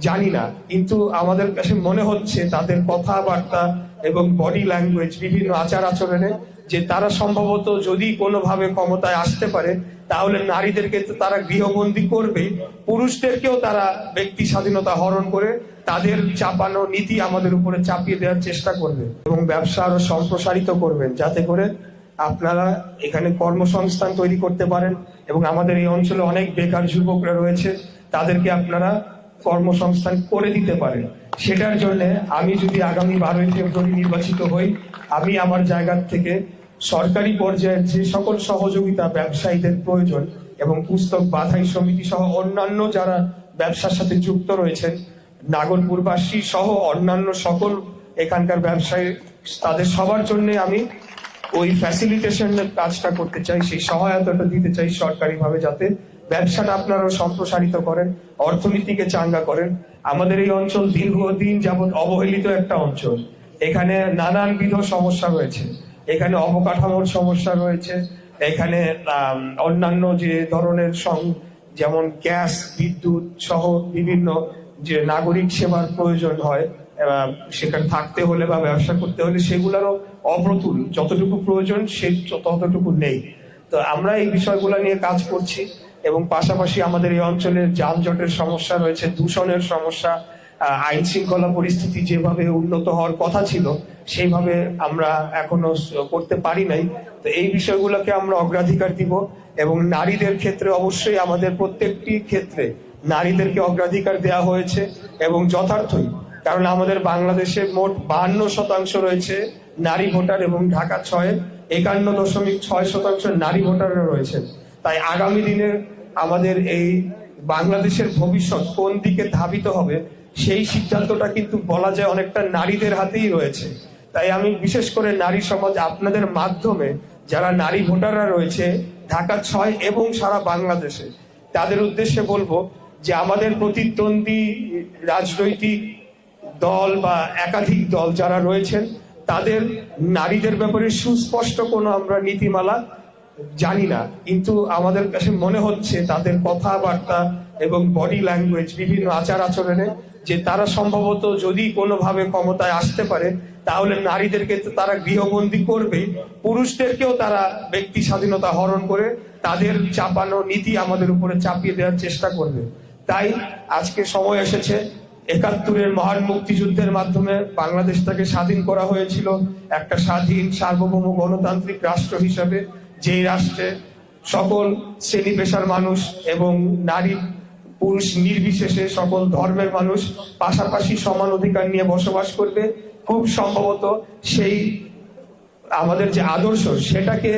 জানি না, কিন্তু আমাদের কাছে মনে হচ্ছে তাদের কথাবার্তা এবং বডি ল্যাঙ্গুয়েজ, বিভিন্ন আচার আচরণে, যে তারা সম্ভবত যদি কোনোভাবে ক্ষমতায় আসতে পারে তাহলে নারীদেরকে তো তারা গৃহবন্দী করবে, পুরুষদেরকেও তারা ব্যক্তি স্বাধীনতা হরণ করে তাদের চাপানো নীতি আমাদের উপরে চাপিয়ে দেওয়ার চেষ্টা করবে এবং ব্যবসা আরো সম্প্রসারিত করবেন, যাতে করে আপনারা এখানে কর্মসংস্থান তৈরি করতে পারেন। এবং আমাদের এই অঞ্চলে অনেক বেকার যুবকরা রয়েছে, তাদেরকে আপনারা কর্মসংস্থান করে দিতে পারেন। সেটার জন্য আমি যদি আগামী 12ই ফেব্রুয়ারি নির্বাচিত হই, আমি আমার জায়গা থেকে সরকারি পর্যায়ের যে সকল সহযোগিতা ব্যবসায়ীদের প্রয়োজন এবং পুস্তক বাধাই সমিতি সহ অন্যান্য যারা ব্যবসার সাথে যুক্ত রয়েছেন, নাগরপুরবাসী সহ অন্যান্য সকল এখানকার ব্যবসায়ী, তাদের সবার জন্য আমি ওই ফ্যাসিলিটেশনের কাজটা করতে চাই, সেই সহায়তাটা দিতে চাই সরকারিভাবে, যাতে ব্যবসাটা আপনারা সম্প্রসারিত করেন, অর্থনীতিকে চাঙ্গা করেন। আমাদের এই অঞ্চল দীর্ঘদিন যাবৎ অবহেলিত একটা অঞ্চল। এখানে নানানবিধ সমস্যা রয়েছে, এখানে অবকাঠামোর সমস্যা রয়েছে, এখানে অন্যান্য যে ধরনের যেমন গ্যাস, বিদ্যুৎ সহ বিভিন্ন যে নাগরিক সেবার প্রয়োজন হয় সেখানে থাকতে হলে বা ব্যবসা করতে হলে, সেগুলোরও অপ্রতুল, যতটুকু প্রয়োজন সে ততটুকু নেই। তো আমরা এই বিষয়গুলো নিয়ে কাজ করছি এবং পাশাপাশি আমাদের এই অঞ্চলে যানজটের সমস্যা রয়েছে, দূষণের সমস্যা, আইন শৃঙ্খলা পরিস্থিতি যেভাবে উন্নত হওয়ার কথা ছিল সেইভাবে আমরা এখনো করতে পারি নাই। তো এই বিষয়গুলোকে আমরা অগ্রাধিকার দিব এবং নারীদের ক্ষেত্রে অবশ্যই আমাদের প্রত্যেকটি ক্ষেত্রে নারীদেরকে অগ্রাধিকার দেওয়া হয়েছে এবং যথার্থই, কারণ আমাদের বাংলাদেশে মোট 52% রয়েছে নারী ভোটার এবং ঢাকা 51.6% নারী ভোটাররা রয়েছে। তাই আগামী দিনে আমাদের এই বাংলাদেশের ভবিষ্যৎ কোন দিকে ধাবিত হবে সেই সিদ্ধান্তটা কিন্তু বলা যায় অনেকটা নারীদের হাতেই রয়েছে। তাই আমি বিশেষ করে নারী সমাজ, আপনাদের মাধ্যমে যারা নারী ভোটাররা রয়েছে ঢাকা 6 এবং সারা বাংলাদেশে, তাদের উদ্দেশ্যে বলবো যে আমাদের প্রতিদ্বন্দ্বী রাজনৈতিক দল বা একাধিক দল যারা রয়েছেন, তাদের নারীদের ব্যাপারে সুস্পষ্ট কোনো আমরা নীতিমালা জানি না, কিন্তু আমাদের কাছে মনে হচ্ছে তাদের কথাবার্তা এবং বডি ল্যাঙ্গুয়েজ, বিভিন্ন আচার আচরণে, যে তারা সম্ভবত যদি কোনোভাবে ক্ষমতায় আসতে পারে তাহলে নারীদেরকে তো তারা গৃহবন্দী করবে, পুরুষদেরকেও তারা ব্যক্তি স্বাধীনতা হরণ করে তাদের চাপানো নীতি আমাদের উপরে চাপিয়ে দেওয়ার চেষ্টা করবে। তাই আজকে সময় এসেছে, 71-এর মহান মুক্তিযুদ্ধের মাধ্যমে বাংলাদেশটাকে স্বাধীন করা হয়েছিল একটা স্বাধীন সার্বভৌম গণতান্ত্রিক রাষ্ট্র হিসাবে, যেই রাষ্ট্রে সকল শ্রেণী পেশার মানুষ এবং নারী পুরুষ নির্বিশেষে সকল ধর্মের মানুষ পাশাপাশি সমান অধিকার নিয়ে বসবাস করবে। খুব সম্ভবত সেই আমাদের যে আদর্শ সেটাকে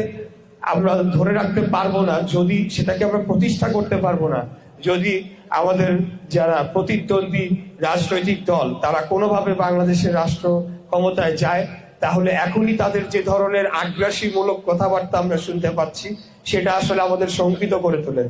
আমরা ধরে রাখতে পারবো না, যদি সেটাকে আমরা প্রতিষ্ঠা করতে পারবো না, যদি আমাদের যারা প্রতিদ্বন্দ্বী রাজনৈতিক দল তারা কোনোভাবে বাংলাদেশের রাষ্ট্র ক্ষমতায় যায়, তাহলে এখনই তাদের যে ধরনের আগ্রাসীমূলক কথাবার্তা আমরা শুনতে পাচ্ছি সেটা আসলে আমাদের শঙ্কিত করে তোলে।